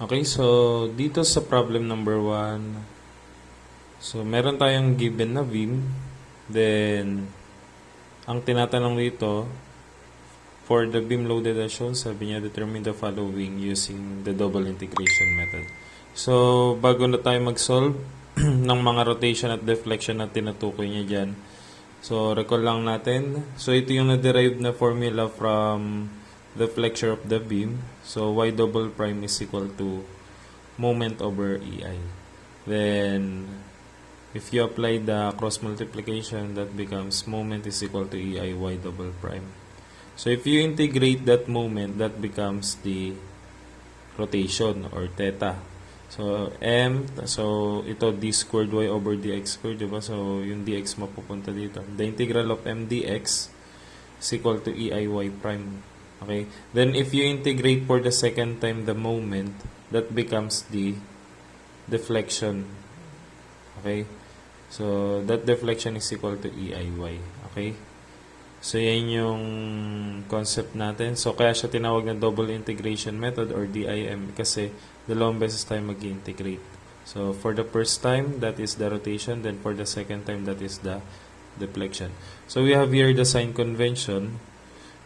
Okay, so dito sa problem number 1, so meron tayong given na beam, then ang tinatanong dito, for the beam loaded as shown, sabi niya determine the following using the double integration method. So, bago na tayo mag-solve ng mga rotation at deflection na tinutukoy niya dyan, so recall lang natin, so ito yung na-derived na formula from the flexure of the beam. So, y double prime is equal to moment over EI. Then, if you apply the cross multiplication, that becomes moment is equal to EI y double prime. So, if you integrate that moment, that becomes the rotation or theta. So, ito d squared y over dx squared, diba? So, yung dx mapupunta dito. The integral of m dx is equal to EI y prime. Okay? Then, if you integrate for the second time the moment, that becomes the deflection. Okay? So, that deflection is equal to EIY. Okay? So, yan yung concept natin. So, kaya siya tinawag na double integration method or DIM kasi dalawang beses tayo mag-integrate. So, for the first time, that is the rotation. Then, for the second time, that is the deflection. So, we have here the sign convention.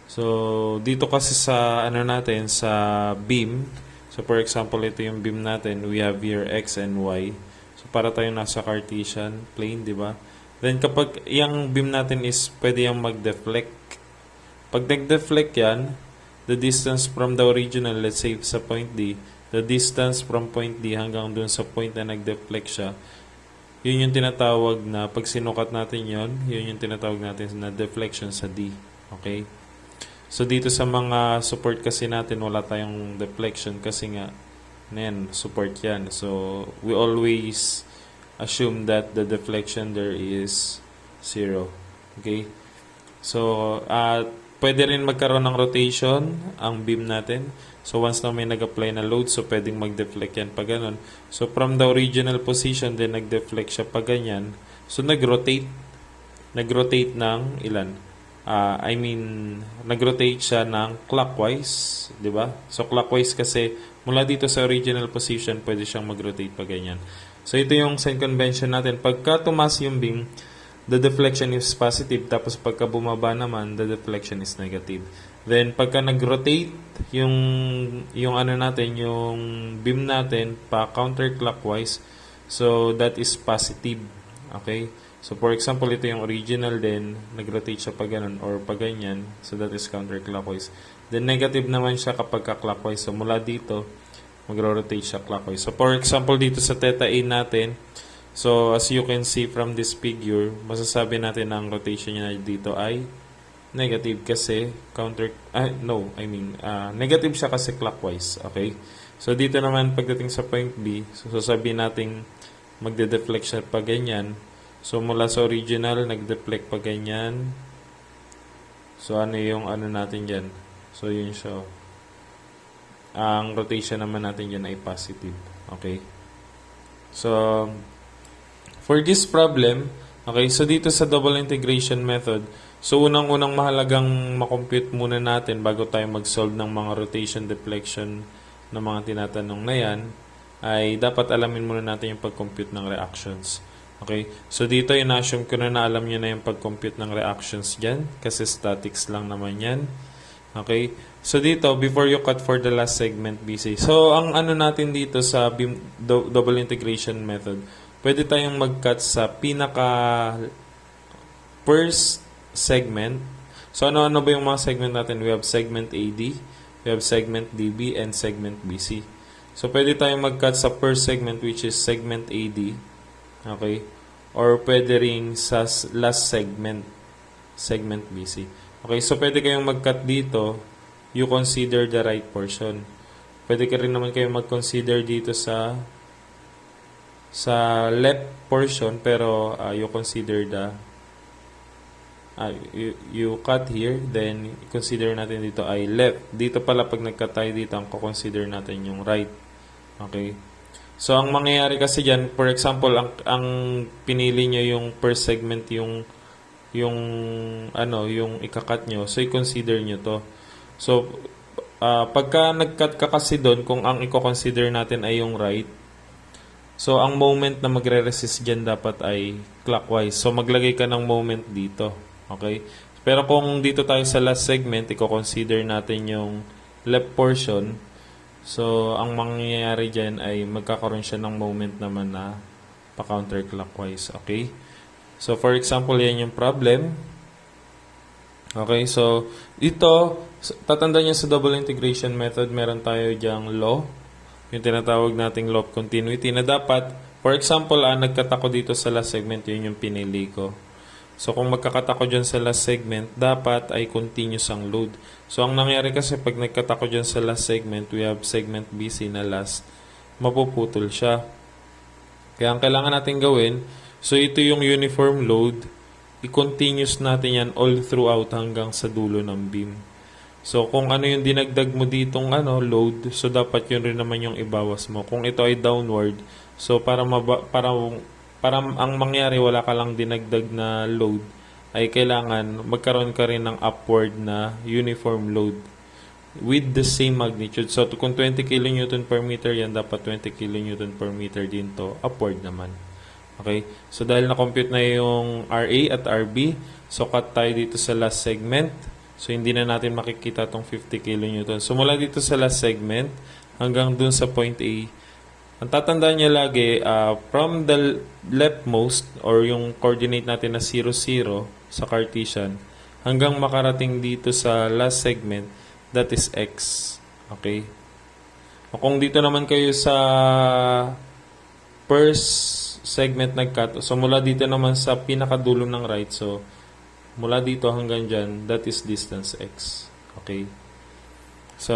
So, dito kasi sa, natin, sa beam. So, for example, ito yung beam natin. We have here X and Y. So, para tayo nasa Cartesian plane, di ba? Then, kapag yung beam natin is pwede yung mag-deflect. Pag nag-deflect yan, the distance from the original, let's say sa point D, the distance from point D hanggang dun sa point na nag-deflect siya, yun yung tinatawag na, pag sinukat natin yun yung tinatawag natin na deflection sa D. Okay? So, dito sa mga support kasi natin, wala tayong deflection kasi nga, support yan. So, we always assume that the deflection there is 0. Okay? So, pwede rin magkaroon ng rotation ang beam natin. So, once na may nag-apply na load, so pwedeng mag-deflect yan pa ganun. So, from the original position, then nag-deflect siya pa ganyan. So, nag-rotate ng ilan? Nag-rotate siya ng clockwise, di ba? So, clockwise kasi mula dito sa original position, pwede siyang mag-rotate pa ganyan. So, ito yung sign convention natin. Pagka tumas yung beam, the deflection is positive. Tapos, pagka bumaba naman, the deflection is negative. Then, pagka nag-rotate yung natin, yung beam natin pa counterclockwise, so, that is positive. Okay? So, for example, ito yung original din, nag-rotate siya pa ganun or pa ganyan. So, that is counterclockwise. Then, negative naman siya kapag clockwise. So, mula dito, magro-rotate siya clockwise. So, for example, dito sa theta A natin, so, as you can see from this figure, masasabi natin na ang rotation niya dito ay negative kasi negative siya kasi clockwise. Okay? So, dito naman, pagdating sa point B, so, sasabihin natin magde-deflect siya pa ganyan. So, mula sa original, nag-deflect pa ganyan. So, ano yung natin dyan? So, yun siya. Ang rotation naman natin dyan ay positive. Okay? So, for this problem, okay, so dito sa double integration method, so unang-unang mahalagang makompute muna natin bago tayo mag-solve ng mga rotation deflection ng mga tinatanong na yan, ay dapat alamin muna natin yung pag-compute ng reactions. Okay? So, dito in-assume ko na alam nyo na yung pag-compute ng reactions dyan kasi statics lang naman yan. Okay? So, dito, before you cut for the last segment, BC. So, ang natin dito sa double integration method, pwede tayong mag-cut sa pinaka first segment. So, ano ba yung mga segment natin? We have segment AD, we have segment DB, and segment BC. So, pwede tayong mag-cut sa first segment, which is segment AD. Okay? Or pwede rin sa last segment, segment BC. Okay, so pwede kayong mag-cut dito, you consider the right portion. Pwede ka rin naman kayong mag-consider dito sa left portion, pero you consider you cut here, then consider natin dito ay left. Dito pala pag nag-cut tayo dito, ang consider natin yung right. Okay? So, ang mangyayari kasi dyan, for example, ang pinili nyo yung per segment, yung ikakat nyo, so i-consider nyo to. So, pagka nag-cut ka kasi doon, kung ang i-consider natin ay yung right, so ang moment na magre-resist dyan dapat ay clockwise. So maglagay ka ng moment dito. Okay? Pero kung dito tayo sa last segment, i-consider natin yung left portion. So ang mangyayari dyan ay magkakaroon siya ng moment naman na pa-counterclockwise. Okay? So for example, yan yung problem. Okay, so ito, tatandaan niyo sa double integration method, meron tayo diyang law, yung tinatawag nating law of continuity, na dapat, for example, nagkatako dito sa last segment, yun yung pinili ko. So kung magkakatako dyan sa last segment, dapat ay continuous ang load. So ang nangyari kasi pag nagkatako dyan sa last segment, we have segment BC na last, mapuputol siya. Kaya ang kailangan natin gawin, so ito yung uniform load, i-continuous natin yan all throughout hanggang sa dulo ng beam. So, kung ano yung dinagdag mo ditong load, so dapat yun rin naman yung ibawas mo. Kung ito ay downward, so para ang mangyari wala ka lang dinagdag na load, ay kailangan magkaroon ka rin ng upward na uniform load with the same magnitude. So, kung 20 kN per meter yan, dapat 20 kN per meter din to, upward naman. Okay? So, dahil na-compute na yung RA at RB, so cut tayo dito sa last segment. So, hindi na natin makikita tong 50 kN. So, mula dito sa last segment hanggang dun sa point A, ang tatandaan niya lagi, from the leftmost or yung coordinate natin na 0, 0 sa Cartesian, hanggang makarating dito sa last segment, that is X. Okay? O kung dito naman kayo sa first segment nag-cut. So, mula dito naman sa pinakadulo ng right. So, mula dito hanggang dyan, that is distance x. Okay? So,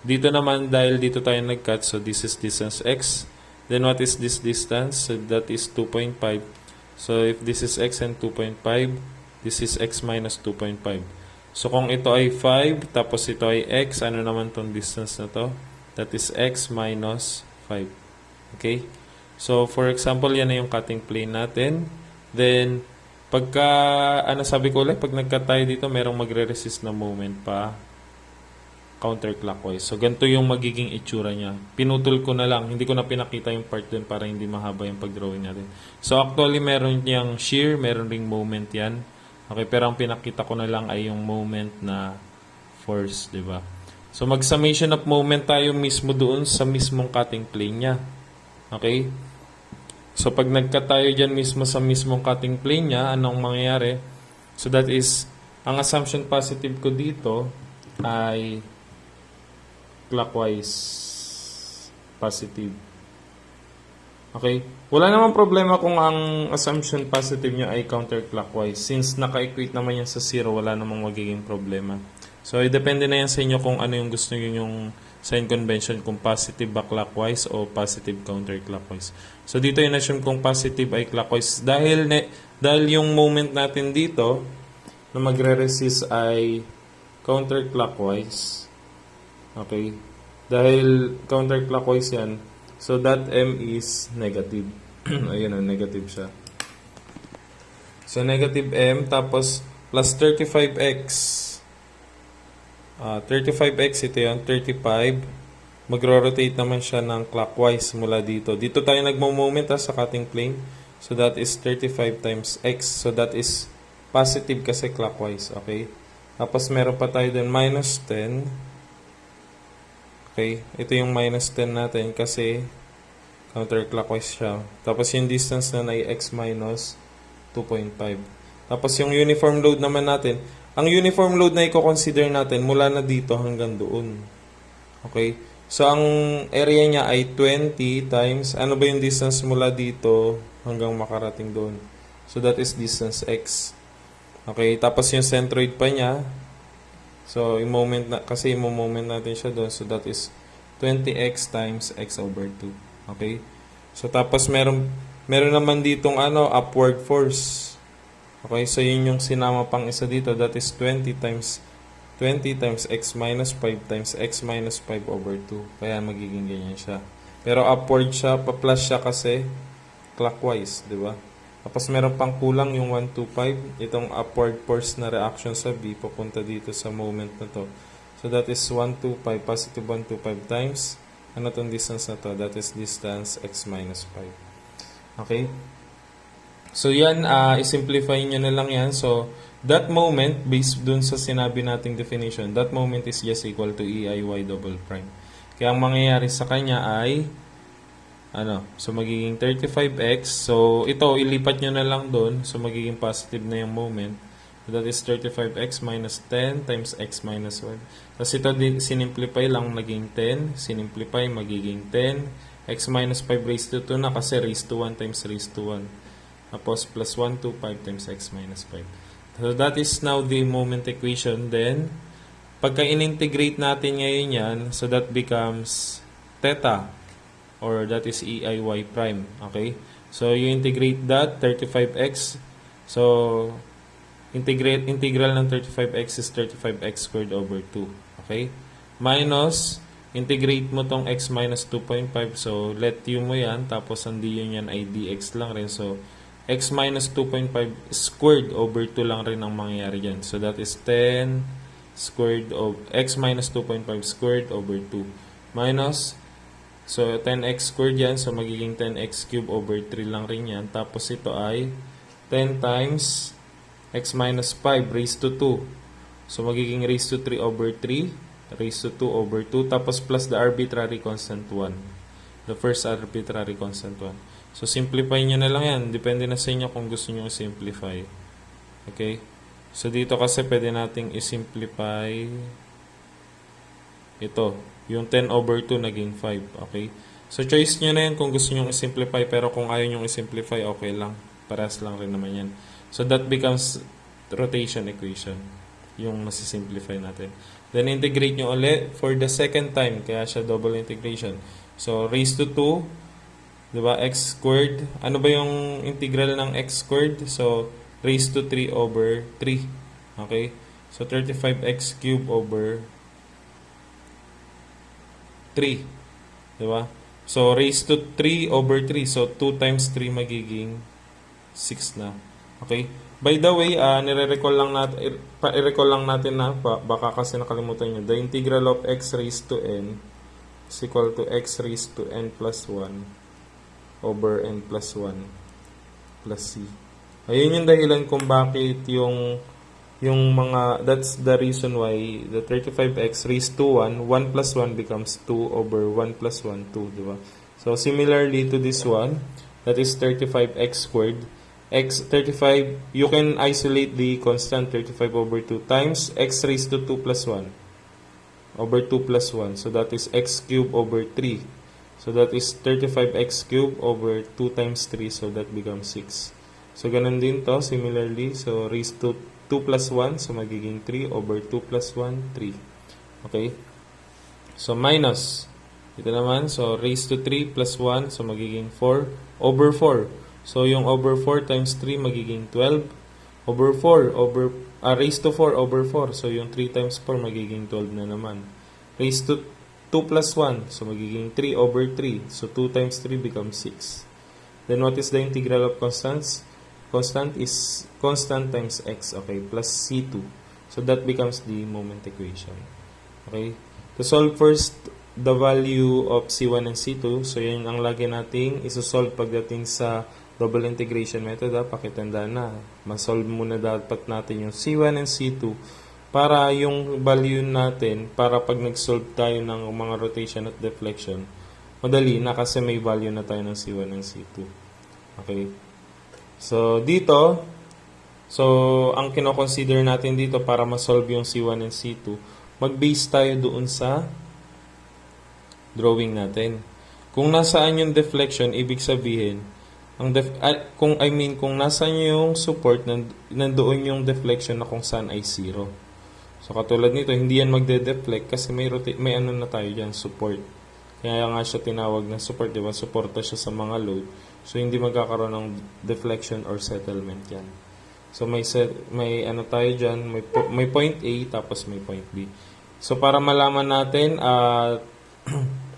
dito naman, dahil dito tayo nag-cut, so this is distance x. Then, what is this distance? So, that is 2.5. So, if this is x and 2.5, this is x minus 2.5. So, kung ito ay 5, tapos ito ay x, ano naman tong distance na to? That is x minus 5. Okay? So, for example, yan na yung cutting plane natin. Then, pagka, sabi ko ulit, pag nag-cut tayo dito, merong magre-resist na moment pa counterclockwise. So, ganito yung magiging itsura niya. Pinutol ko na lang. Hindi ko na pinakita yung part dun para hindi mahaba yung pag-drawing natin. So, actually, meron niyang shear, meron ring moment yan. Okay, pero ang pinakita ko na lang ay yung moment na force, di ba? So, mag-summation of moment tayo mismo doon sa mismong cutting plane niya. Okay? So, pag nag-cut tayo dyan mismo sa mismong cutting plane niya, anong mangyayari? So, that is, ang assumption positive ko dito ay clockwise positive. Okay? Wala namang problema kung ang assumption positive niya ay counterclockwise. Since naka-equate naman yan sa 0, wala namang magiging problema. So, depende na yan sa inyo kung ano yung gusto nyo yung sign convention, kung positive ba clockwise o positive counterclockwise. So, dito yung assume kung positive ay clockwise. Dahil yung moment natin dito na magre-resist ay counterclockwise. Okay? Dahil counterclockwise yan, so that M is negative. Ayun, negative siya. So, negative M, tapos plus 35x. 35x, ito yun, 35. Magro-rotate naman siya ng clockwise mula dito. Dito tayo nagmo-moment sa cutting plane. So, that is 35 times x. So, that is positive kasi clockwise. Okay? Tapos, meron pa tayo dun minus 10. Okay? Ito yung minus 10 natin kasi counterclockwise siya. Tapos, yung distance na ay x minus 2.5. Tapos, yung uniform load naman natin, ang uniform load na i-consider natin mula na dito hanggang doon. Okay? So, ang area niya ay 20 times, ano ba yung distance mula dito hanggang makarating doon? So, that is distance x. Okay? Tapos, yung centroid pa niya, so, kasi i-moment natin siya doon. So, that is 20x times x over 2. Okay? So, tapos, meron naman ditong upward force. Okay, so yun yung sinama pang isa dito. That is 20 times x minus 5 times x minus 5 over 2. Kaya magiging ganyan siya. Pero upward siya, pa-plus siya kasi clockwise, di ba? Tapos meron pang kulang yung 125. Itong upward force na reaction sa B papunta dito sa moment na to. So that is 125, positive 125 times, ano tong distance na to? That is distance x minus 5. Okay? So yan, i-simplify nyo na lang yan. So, that moment, based dun sa sinabi nating definition, that moment is just equal to EIY double prime. Kaya ang mangyayari sa kanya ay, so magiging 35x. So, ito, ilipat nyo na lang dun. So, magiging positive na yung moment. So, that is 35x minus 10 times x minus 1. Tapos ito, sinimplify lang, naging 10. Sinimplify, magiging 10. X minus 5 raised to 2 na kasi raised to 1 times raised to 1. Tapos plus 1 to 5 times x minus 5. So that is now the moment equation. Then, pagka in-integrate natin ngayon yan, so that becomes theta, or that is EIY prime. Okay? So, you integrate that, 35x. So, integral ng 35x is 35x squared over 2. Okay? Minus, integrate mo tong x minus 2.5. So, let u mo yan. Tapos, ang du yan ay dx lang rin. So, x minus 2.5 squared over 2 lang rin ang mangyayari dyan. So, that is 10 squared of x minus 2.5 squared over 2. Minus, so, 10x squared yan. So, magiging 10x cube over 3 lang rin yan. Tapos, ito ay 10 times x minus 5 raised to 2. So, magiging raised to 3 over 3. Raised to 2 over 2. Tapos, plus the arbitrary constant 1. The first arbitrary constant 1. So, simplify nyo na lang yan. Depende na sa inyo kung gusto nyo simplify. Okay? So, dito kasi pwede nating isimplify ito. Yung 10 over 2 naging 5. Okay? So, choice nyo na yan kung gusto nyo isimplify. Pero kung ayaw nyo isimplify, okay lang. Parehas lang rin naman yan. So, that becomes rotation equation. Yung nasisimplify natin. Then, integrate nyo ulit for the second time. Kaya siya double integration. So, raised to 2. Diba? X squared. Ano ba yung integral ng x squared? So, raised to 3 over 3. Okay? So, 35x cube over 3. Diba? So, raised to 3 over 3. So, 2 times 3 magiging 6 na. Okay? By the way, i-recall lang natin na, baka kasi nakalimutan nyo. The integral of x raised to n is equal to x raised to n plus 1 over n plus 1 plus c. Ayun yung dahilan kung bakit yung mga, that's the reason why the 35x raised to 1, 1 plus 1 becomes 2 over 1 plus 1, 2, diba? So, similarly to this one, that is 35x squared. X 35, you can isolate the constant 35 over 2 times x raised to 2 plus 1 over 2 plus 1. So, that is x cube over 3. So, that is 35x cube over 2 times 3. So, that becomes 6. So, ganun din to, similarly. So, raised to 2 plus 1. So, magiging 3 over 2 plus 1, 3. Okay? So, minus. Ito naman. So, raised to 3 plus 1. So, magiging 4 over 4. So, yung over 4 times 3 magiging 12 over 4 over raised to 4 over 4. So, yung 3 times 4 magiging 12 na naman. Raised to 2 plus 1. So, magiging 3 over 3. So, 2 times 3 becomes 6. Then, what is the integral of constants? Constant is constant times x. Okay, plus c2. So, that becomes the moment equation. Okay. To solve first the value of c1 and c2. So, yan ang lagi nating isosolve pagdating sa double integration method. Pakitandaan na. Masolve muna dapat natin yung C1 and C2 para yung value natin, para pag nag-solve tayo ng mga rotation at deflection, madali na kasi may value na tayo ng C1 and C2. Okay? So, dito, ang kino-consider natin dito para ma-solve yung C1 and C2, mag-base tayo doon sa drawing natin. Kung nasaan yung deflection, ibig sabihin, kung nasaan yung support, nandoon yung deflection na kung saan ay 0. So, katulad nito, hindi yan magde-deflect kasi may ano na tayo dyan, support. Kaya nga siya tinawag na support, diba? Suporta siya sa mga load. So, hindi magkakaroon ng deflection or settlement yan. So, may ano tayo dyan, may point A, tapos may point B. So, para malaman natin,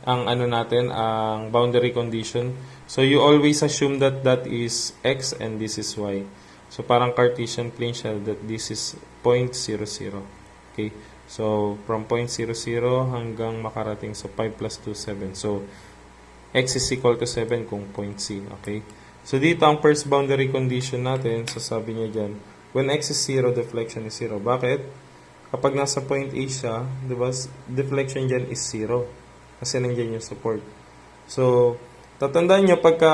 ang boundary condition. So, you always assume that that is x and this is y. So, parang Cartesian plane siya that this is 0.00. Okay. So, from point 0, 0 hanggang makarating sa 5 plus 2, 7. So, x is equal to 7 kung point C. Okay? So, dito ang first boundary condition natin, sasabi niya dyan, when x is 0, deflection is 0. Bakit? Kapag nasa point A siya, di ba, deflection dyan is 0. Kasi nandiyan yung support. So, tatandaan nyo, pagka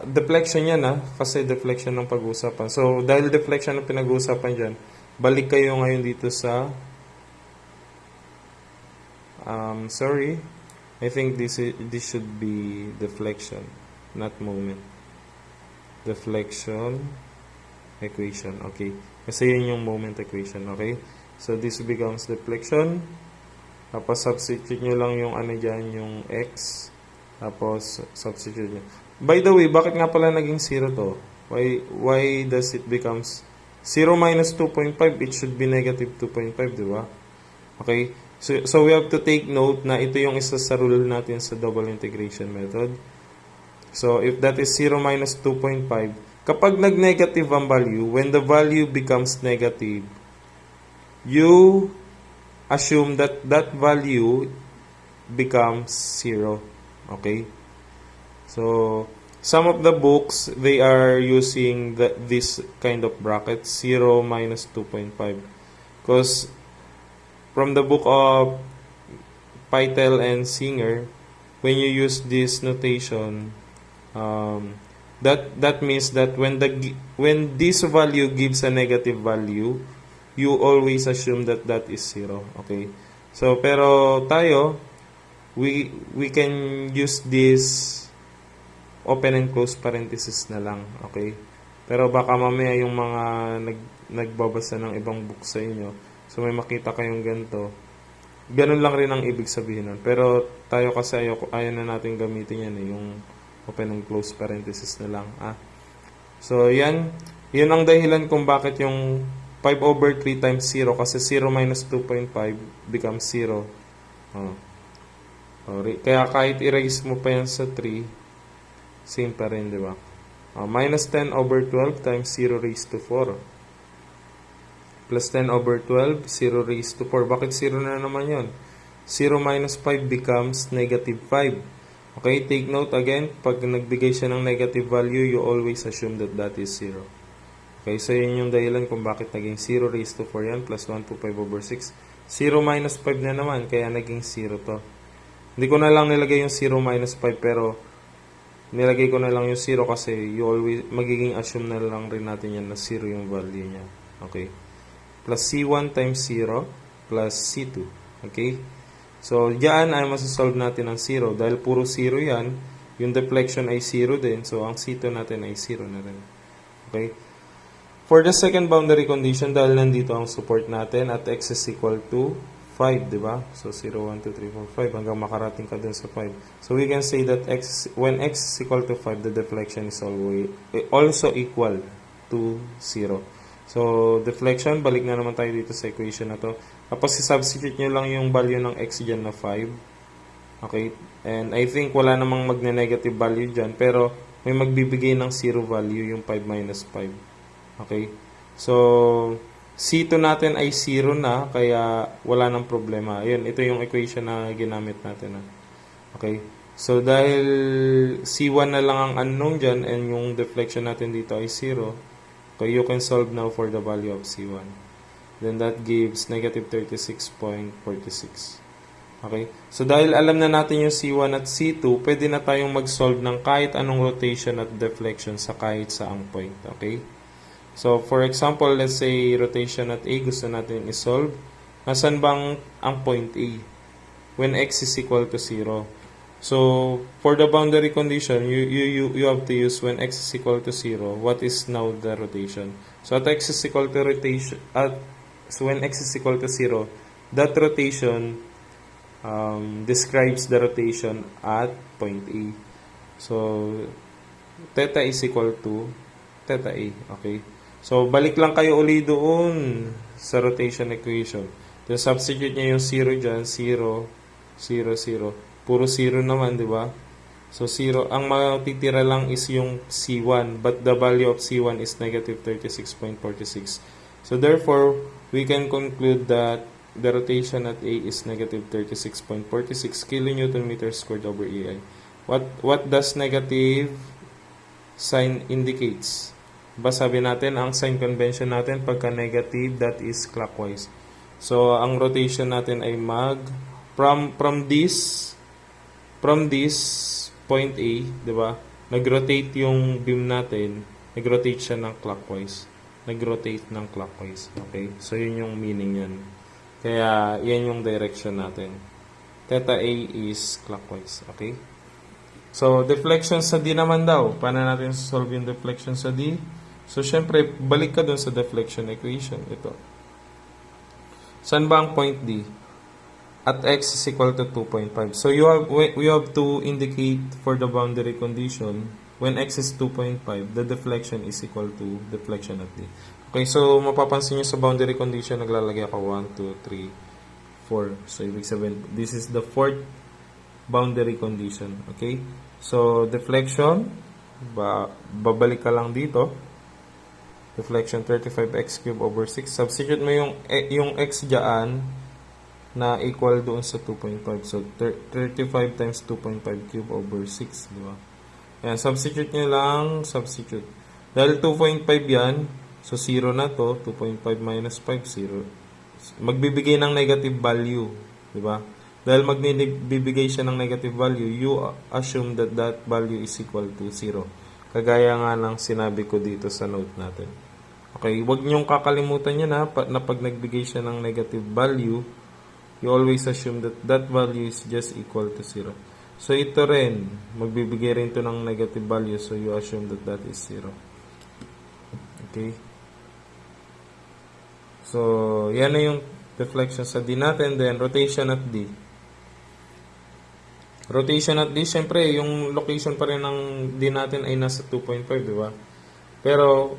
deflection yan, kasi deflection ng pag-uusapan. So, dahil deflection ng pinag-uusapan dyan, balik kayo ngayon dito sa sorry, I think this should be deflection, not moment. Deflection equation, okay. Kasi yun yung moment equation, okay. So this becomes deflection. Tapos substitute nyo lang yung ano dyan, yung x. Tapos substitute nyo. By the way, bakit nga pala naging 0 to? Why does it becomes 0 minus 2.5? It should be negative 2.5, di ba? Okay. So we have to take note na ito yung isa sa rule natin sa double integration method. So if that is 0 minus 2.5, kapag nag-negative ang value, when the value becomes negative, you assume that that value becomes 0. Okay? So some of the books, they are using this kind of bracket, 0 minus 2.5. Because from the book of Pytel and Singer, when you use this notation, that means that when this value gives a negative value, you always assume that that is 0. Okay? So, pero tayo, we can use this open and close parenthesis na lang. Okay? Pero baka mamaya yung mga nagbabasa ng ibang book sa inyo, so may makita kayong ganito, ganun lang rin ang ibig sabihin nun. Pero tayo kasi ayaw na natin gamitin yan, yung open and close parenthesis na lang. So yan ang dahilan kung bakit yung 5 over 3 times 0, kasi 0 minus 2.5 becomes 0. Kaya kahit erase mo pa yan sa 3, same pa rin, di ba? Minus 10 over 12 times 0 raised to 4. Plus 10 over 12, 0 raised to 4. Bakit 0 na naman yun? 0 minus 5 becomes negative 5. Okay, take note again, pag nagbigay siya ng negative value, you always assume that that is 0. Okay, so yun yung dahilan kung bakit naging 0 raised to 4 yan, plus 1 to 5 over 6. 0 minus 5 na naman, kaya naging 0 to. Hindi ko na lang nilagay yung 0 minus 5, pero nilagay ko na lang yung 0 kasi you always, magiging assume na lang rin natin yan na 0 yung value niya. Okay. Plus C1 times 0 plus C2. Okay? So, diyan ay masasolve natin ang 0. Dahil puro 0 yan, yung deflection ay 0 din. So, ang C2 natin ay 0 na rin. Okay? For the second boundary condition, dahil nandito ang support natin at x is equal to 5, di ba? So, 0, 1, 2, 3, 4, 5 hanggang makarating ka dun sa 5. So, we can say that when x is equal to 5, the deflection is also equal to 0. So, deflection, balik na naman tayo dito sa equation na to. Tapos, substitute nyo lang yung value ng x dyan na 5. Okay? And I think wala namang magne-negative value dyan. Pero, may magbibigay ng 0 value yung 5 minus 5. Okay? So, C2 natin ay 0 na. Kaya, wala nang problema. Ayun, ito yung equation na ginamit natin. Okay? So, dahil C1 na lang ang unknown dyan and yung deflection natin dito ay 0, so you can solve now for the value of C1. Then that gives negative 36.46. Okay? So dahil alam na natin yung C1 at C2, pwede na tayong mag-solve ng kahit anong rotation at deflection sa kahit saang point. Okay? So for example, let's say rotation at A gusto natin i-solve. Nasaan bang ang point A? When x is equal to 0. So, for the boundary condition, you have to use when x is equal to 0. What is now the rotation? So, at x is equal to rotation, so when x is equal to 0, that rotation describes the rotation at point A. So, theta is equal to theta A. Okay? So, balik lang kayo uli doon sa rotation equation. Then, substitute nyo yung 0 dyan. 0, 0, 0. Puro 0 naman, di ba? So, 0. Ang matitira lang is yung C1. But the value of C1 is negative 36.46. So, therefore, we can conclude that the rotation at A is negative 36.46 kilonewton meters squared over AI. What does negative sign indicates? Ba sabi natin, ang sign convention natin pagka negative, that is clockwise. So, ang rotation natin ay from this point A, di ba? Nag-rotate yung beam natin, nag-rotate siya ng clockwise. Nag-rotate ng clockwise. Okay? So, yun yung meaning yan. Kaya, yan yung direction natin. Theta A is clockwise. Okay? So, deflection sa D naman daw. Paano natin solve yung deflection sa D? So, syempre, balik ka dun sa deflection equation. Ito. Saan ba ang point D? At x is equal to 2.5. So, we have to indicate for the boundary condition, when x is 2.5, the deflection is equal to deflection at D. Okay, so, mapapansin nyo sa boundary condition, naglalagay ako 1, 2, 3, 4. So, ibig sabihin, this is the fourth boundary condition. Okay? So, deflection, babalik ka lang dito. Deflection 35x cube over 6. Substitute mo yung x dyan na equal doon sa 2.5. So, 35 times 2.5 cube over 6. Diba? Yan, substitute nyo lang, substitute. Dahil 2.5 yan, so 0 na to, 2.5 minus 5, 0. Magbibigay ng negative value. Diba? Dahil magbibigay siya ng negative value, you assume that that value is equal to 0. Kagaya nga ng sinabi ko dito sa note natin. Okay, huwag niyong kakalimutan yan na pag nagbigay siya ng negative value, you always assume that that value is just equal to 0. So, ito rin, magbibigay rin to ng negative value, so you assume that that is 0. Okay? So, yan na yung deflection sa D natin, then rotation at D. Rotation at D, syempre, yung location pa rin ng D natin ay nasa 2.5, di ba? Pero,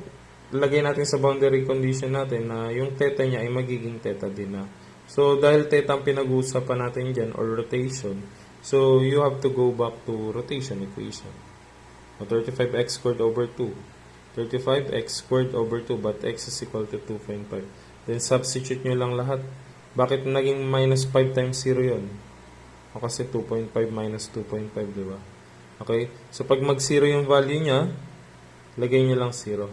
lagay natin sa boundary condition natin na yung theta niya ay magiging theta din na. So, dahil theta ang pinag-uusapan natin dyan, or rotation, so, you have to go back to rotation equation. So, 35x squared over 2. 35x squared over 2, but x is equal to 2.5. Then, substitute nyo lang lahat. Bakit naging minus 5 times 0 yun? O kasi 2.5 minus 2.5, di ba? Okay? So, pag mag-0 yung value niya, lagay nyo lang 0.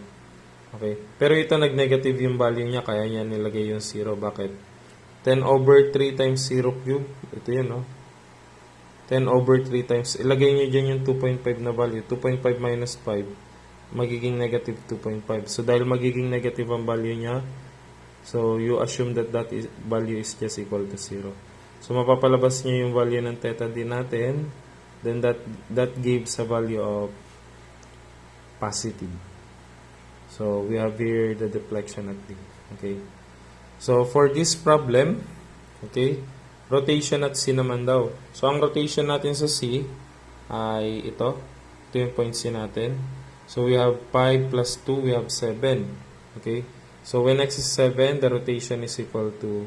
Okay? Pero ito, nag-negative yung value niya, kaya niya nilagay yung 0. Bakit? 10 over 3 times 0 cube. Ito yun, no? 10 over 3 times. Ilagay nyo dyan yung 2.5 na value. 2.5 minus 5, magiging negative 2.5. So, dahil magiging negative ang value niya, so, you assume that that value is just equal to 0. So, mapapalabas niyo yung value ng theta din natin. Then, that gives a value of positive. So, we have here the deflection at D. Okay? So, for this problem, okay, rotation at C naman daw. So, ang rotation natin sa C ay ito. Ito yung point C natin. So, we have 5 plus 2, we have 7. Okay? So, when x is 7, the rotation is equal to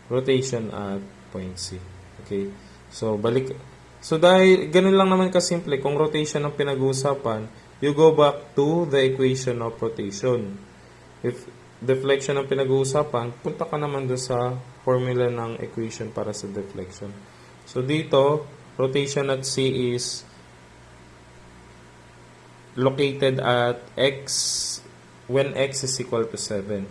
rotation at point C. Okay? So, balik. So, dahil ganun lang naman kasimple, kung rotation ang pinag-uusapan, you go back to the equation of rotation. If deflection ang pinag-uusapan, punta ka naman doon sa formula ng equation para sa deflection. So, dito, rotation at C is located at x when x is equal to 7.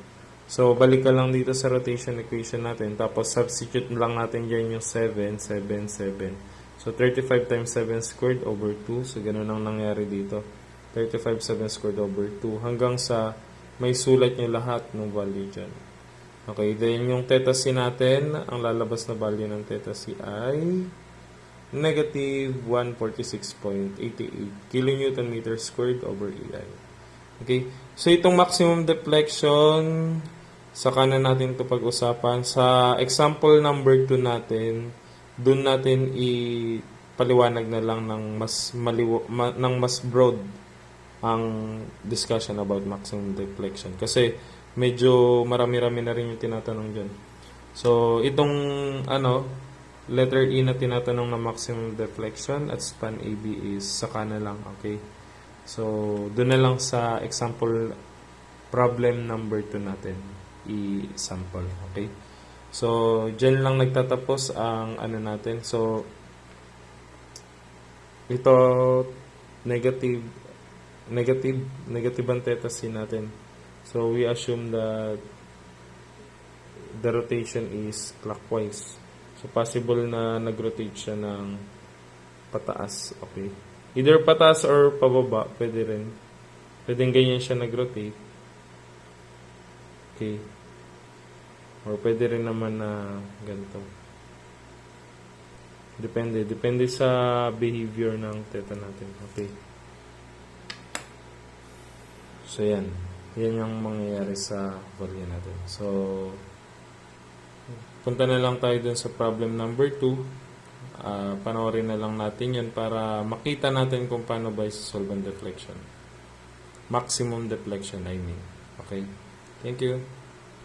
So, balik ka lang dito sa rotation equation natin. Tapos, substitute lang natin dyan yung 7, 7, 7. So, 35 times 7 squared over 2. So, ganun ang nangyari dito. 35, 7 squared over 2. Hanggang sa may sulat nyo lahat ng value dyan. Okay, then yung theta C natin, ang lalabas na value ng theta C ay negative 146.88 kilonewton meters squared over AI. Okay, so itong maximum deflection, saka na natin ito pag-usapan. Sa example number 2 natin, dun natin ipaliwanag na lang ng mas broad ang discussion about maximum deflection. Kasi medyo marami-rami na rin yung tinatanong dyan. So, itong letter E na tinatanong na maximum deflection at span AB is saka na lang. Okay? So, doon na lang sa example problem number 2 natin i-sample. Okay? So, dyan lang nagtatapos ang ano natin. So, ito negative negative ang theta c natin. So, we assume that the rotation is clockwise. So, possible na nag-rotate siya ng pataas. Okay. Either pataas or pababa, pwede rin. Pwedeng ganyan siya nag-rotate. Okay. Or pwede rin naman na ganito. Depende. Depende sa behavior ng theta natin. Okay. So, yan. Yan yung mangyayari sa value natin. So, punta na lang tayo dun sa problem number 2. Panoorin na lang natin yan para makita natin kung paano ba i-solve ang deflection. Maximum deflection, I mean. Okay? Thank you.